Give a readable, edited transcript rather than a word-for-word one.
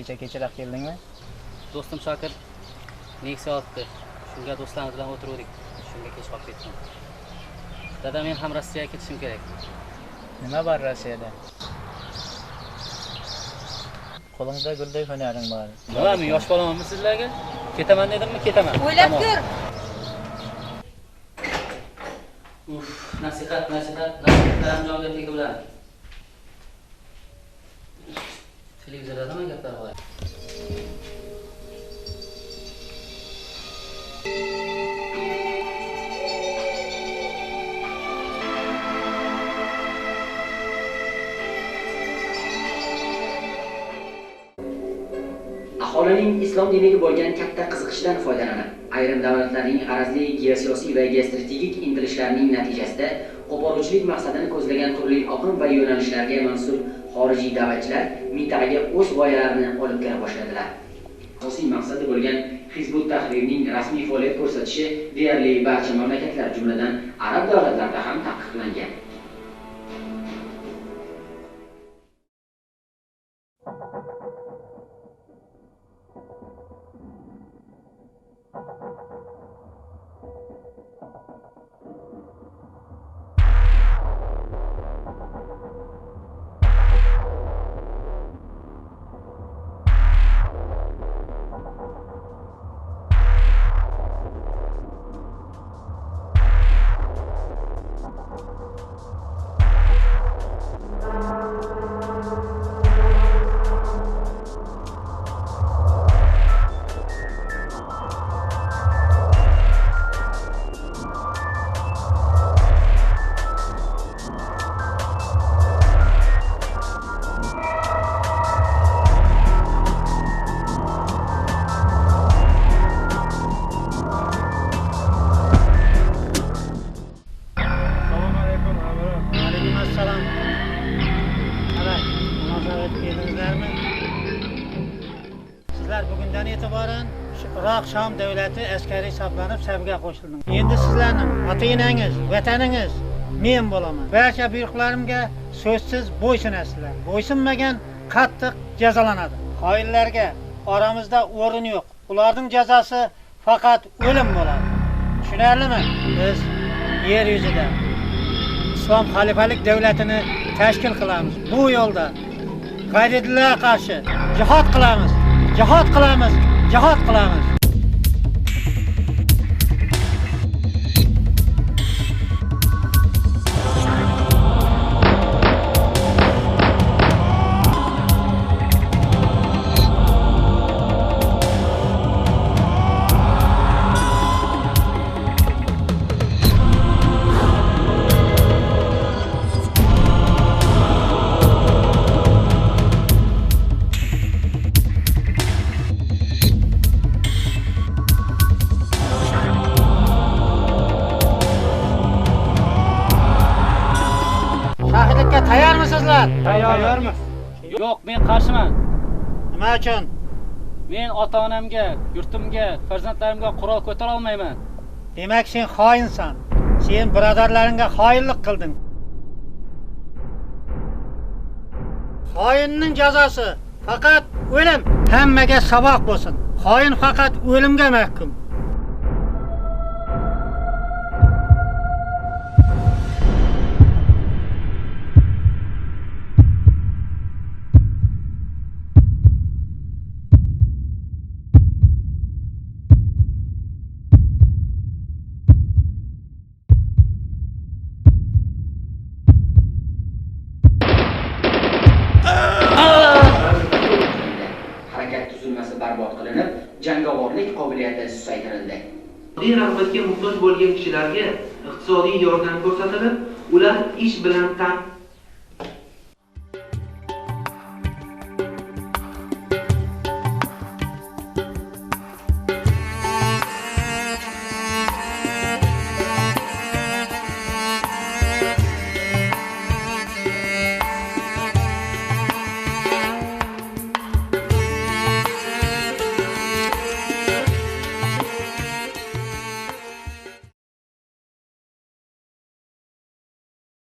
kecha kechroq keldingmi? Do'stim Shokir Nexia olibdi. Shunga do'stlar bilan o'tirdik. Shunga kech qolib ketdim. Dada, men ham Rossiyaga ketishim kerak. Nima bor Rossiyada? Qo'lingda guldek hunaring bor. Nima, men yosh bolamanmi sizlarga? Ketaman dedimmi, ketaman. O'ylab ko'r. Nasihatlarim jonga tegib bilan. Televizorda nima gaplar bor? Aholining islom diniga bo'lgan katta qiziqishidan foydalanib, ayrim davlatlarning g'arazli geosiyosiy va geostrategik intilishlarining natijasida qo'poruvchilik maqsadini ko'zlagan turli oqim va yo'nalishlarga mansub xorijiy da'vatchilar mintaqaga o'z g'oyalarini olib kela boshladilar. Asosiy maqsadi bo'lgan Hizbut Tahrirning rasmiy faoliyat ko'rsatishi deyarli barcha mamlakatlar, jumladan arab davlatlarida ham taqiqlangan. Sizlar bugundan e'tiboran Iroq Sham davlati askariy hisoblanib safga qo'shildingiz. Endi sizlarning ota-onangiz, vataningiz men bo'laman. Barcha buyruqlarimga so'zsiz bo'ysunasizlar. Bo'ysunmagan qattiq jazolanadi. Xoinlarga oramizda o'rin yo'q. Ularning jazosi faqat o'lim bo'ladi. Tushunarlimi? Biz yer yuzida islom xalifalik davlatini tashkil qilamiz. Bu yo'lda g'ayridlarga qarshi jihad qilamiz. Jihad qilamiz. Jihad qilamiz. Tayyormisizlar? Tayyormiz. Yo'q, men qarshiman. Nima uchun? Men ota-onamga, yurtimga, farzandlarimga qurol ko'tara olmayman. Demak, sen xoinsan. Sen birodarlaringga xoinlik qilding. Xoinning jazosi faqat o'lim. Hammaga saboq bo'lsin. Xoin faqat o'limga mahkum. barbod qilinib, jangovarlik qobiliyati susaytirildi. Moddiy rag'batga muhtoj bo'lgan kishilarga iqtisodiy yordam ko'rsatilib, ular ish bilan